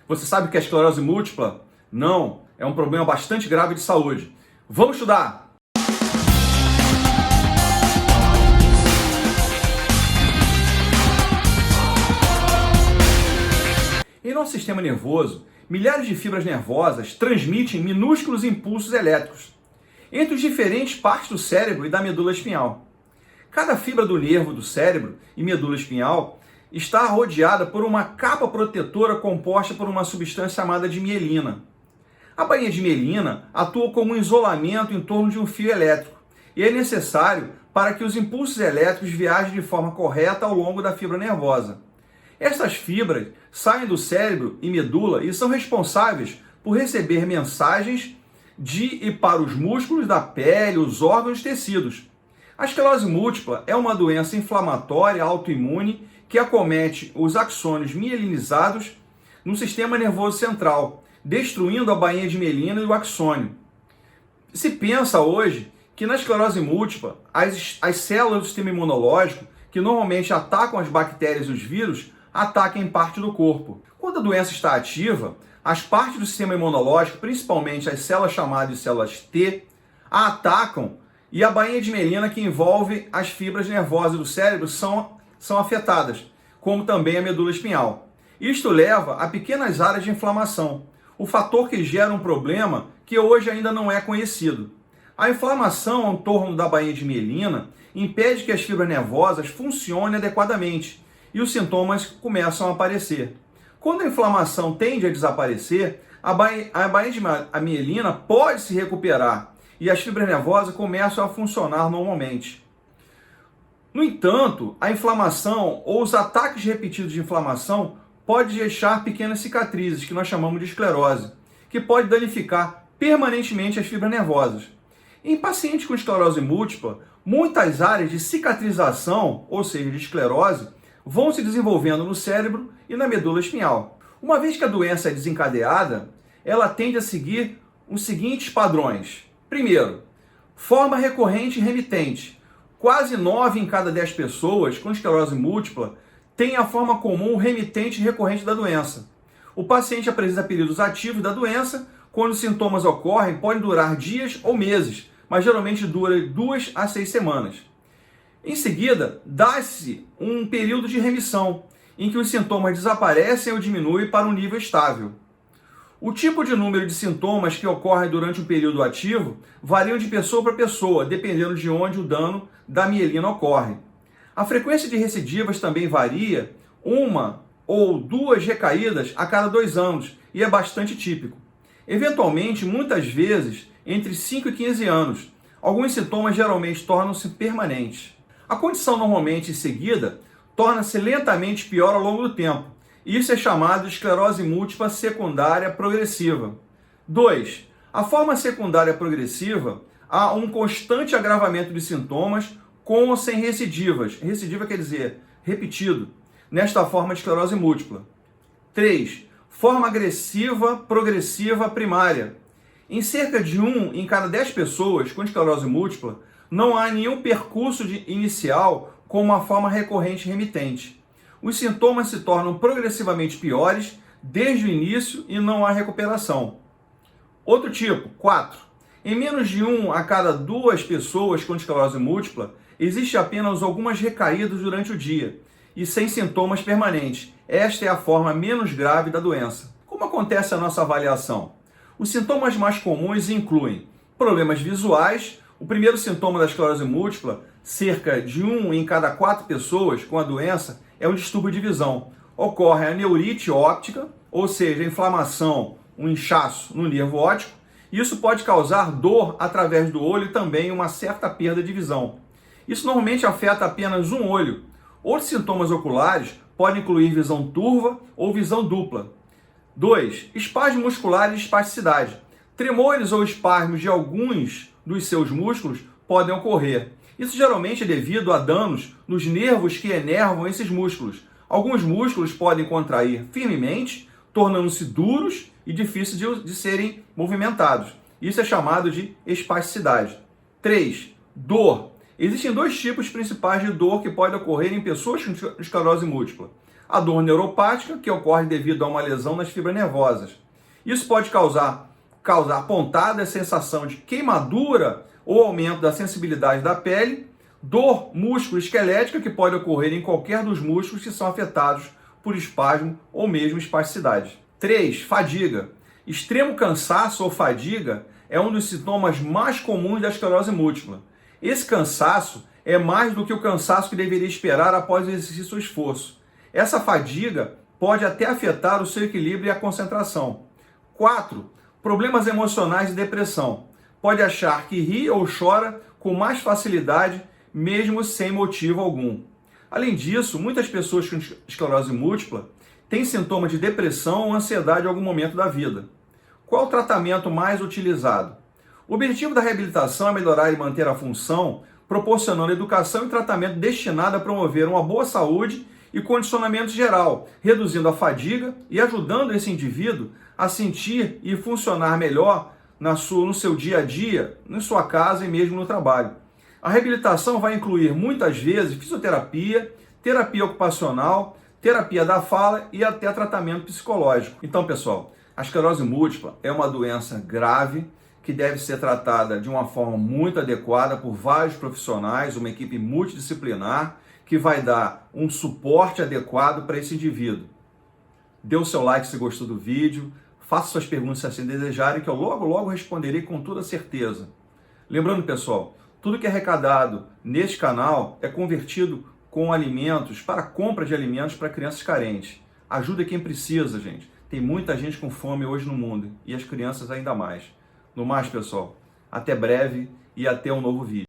Você sabe o que é esclerose múltipla? Não, é um problema bastante grave de saúde. Vamos estudar! Em nosso sistema nervoso, milhares de fibras nervosas transmitem minúsculos impulsos elétricos entre as diferentes partes do cérebro e da medula espinhal. Cada fibra do nervo do cérebro e medula espinhal está rodeada por uma capa protetora composta por uma substância chamada de mielina. A bainha de mielina atua como um isolamento em torno de um fio elétrico e é necessário para que os impulsos elétricos viajem de forma correta ao longo da fibra nervosa. Estas fibras saem do cérebro e medula e são responsáveis por receber mensagens de e para os músculos da pele, os órgãos e tecidos. A esclerose múltipla é uma doença inflamatória autoimune que acomete os axônios mielinizados no sistema nervoso central, destruindo a bainha de mielina e o axônio. Se pensa hoje que na esclerose múltipla, as células do sistema imunológico, que normalmente atacam as bactérias e os vírus, atacam parte do corpo. Quando a doença está ativa, as partes do sistema imunológico, principalmente as células chamadas de células T, a atacam e a bainha de mielina que envolve as fibras nervosas do cérebro são afetadas, como também a medula espinhal. Isto leva a pequenas áreas de inflamação, o fator que gera um problema que hoje ainda não é conhecido. A inflamação em torno da bainha de mielina impede que as fibras nervosas funcionem adequadamente e os sintomas começam a aparecer. Quando a inflamação tende a desaparecer, a bainha de mielina pode se recuperar e as fibras nervosas começam a funcionar normalmente. No entanto, a inflamação ou os ataques repetidos de inflamação pode deixar pequenas cicatrizes, que nós chamamos de esclerose, que pode danificar permanentemente as fibras nervosas. Em pacientes com esclerose múltipla, muitas áreas de cicatrização, ou seja, de esclerose, vão se desenvolvendo no cérebro e na medula espinhal. Uma vez que a doença é desencadeada, ela tende a seguir os seguintes padrões. Primeiro, forma recorrente e remitente. Quase 9 em cada 10 pessoas com esclerose múltipla têm a forma comum remitente e recorrente da doença. O paciente apresenta períodos ativos da doença, quando os sintomas ocorrem, podem durar dias ou meses, mas geralmente dura 2 a 6 semanas. Em seguida, dá-se um período de remissão, em que os sintomas desaparecem ou diminuem para um nível estável. O tipo de número de sintomas que ocorrem durante o período ativo variam de pessoa para pessoa, dependendo de onde o dano da mielina ocorre. A frequência de recidivas também varia, 1 ou 2 recaídas a cada 2 anos, e é bastante típico. Eventualmente, muitas vezes, entre 5 e 15 anos, alguns sintomas geralmente tornam-se permanentes. A condição normalmente em seguida torna-se lentamente pior ao longo do tempo. Isso é chamado de esclerose múltipla secundária progressiva. 2. A forma secundária progressiva há um constante agravamento de sintomas com ou sem recidivas. Recidiva quer dizer repetido, nesta forma de esclerose múltipla. 3. Forma agressiva progressiva primária. Em cerca de 1 em cada 10 pessoas com esclerose múltipla, não há nenhum percurso inicial com uma forma recorrente remitente. Os sintomas se tornam progressivamente piores desde o início e não há recuperação. Outro tipo, 4. Em menos de 1 a cada 2 pessoas com esclerose múltipla, existe apenas algumas recaídas durante o dia e sem sintomas permanentes. Esta é a forma menos grave da doença. Como acontece a nossa avaliação? Os sintomas mais comuns incluem problemas visuais. O primeiro sintoma da esclerose múltipla, cerca de 1 em cada 4 pessoas com a doença, é um distúrbio de visão. Ocorre a neurite óptica, ou seja, a inflamação, um inchaço no nervo óptico. Isso pode causar dor através do olho e também uma certa perda de visão. Isso normalmente afeta apenas um olho. Outros sintomas oculares podem incluir visão turva ou visão dupla. 2. Espasmo muscular e espasticidade. Tremores ou espasmos de alguns dos seus músculos podem ocorrer. Isso geralmente é devido a danos nos nervos que inervam esses músculos. Alguns músculos podem contrair firmemente, tornando-se duros e difíceis de serem movimentados. Isso é chamado de espasticidade. 3. Dor. Existem 2 tipos principais de dor que podem ocorrer em pessoas com esclerose múltipla. A dor neuropática, que ocorre devido a uma lesão nas fibras nervosas. Isso pode causar pontadas, sensação de queimadura ou aumento da sensibilidade da pele, dor músculo-esquelética, que pode ocorrer em qualquer dos músculos que são afetados por espasmo ou mesmo espasticidade. 3. Fadiga. Extremo cansaço ou fadiga é um dos sintomas mais comuns da esclerose múltipla. Esse cansaço é mais do que o cansaço que deveria esperar após o exercício ou esforço. Essa fadiga pode até afetar o seu equilíbrio e a concentração. 4. Problemas emocionais e depressão. Pode achar que ri ou chora com mais facilidade, mesmo sem motivo algum. Além disso, muitas pessoas com esclerose múltipla têm sintomas de depressão ou ansiedade em algum momento da vida. Qual o tratamento mais utilizado? O objetivo da reabilitação é melhorar e manter a função, proporcionando educação e tratamento destinado a promover uma boa saúde e condicionamento geral, reduzindo a fadiga e ajudando esse indivíduo a sentir e funcionar melhor no seu dia a dia, na sua casa e mesmo no trabalho. A reabilitação vai incluir muitas vezes fisioterapia, terapia ocupacional, terapia da fala e até tratamento psicológico. Então, pessoal, a esclerose múltipla é uma doença grave que deve ser tratada de uma forma muito adequada por vários profissionais, uma equipe multidisciplinar que vai dar um suporte adequado para esse indivíduo. Dê o seu like se gostou do vídeo, faça suas perguntas se assim desejarem, que eu logo responderei com toda certeza. Lembrando, pessoal, tudo que é arrecadado neste canal é convertido com alimentos, para compra de alimentos para crianças carentes. Ajuda quem precisa, gente. Tem muita gente com fome hoje no mundo e as crianças ainda mais. No mais, pessoal, até breve e até um novo vídeo.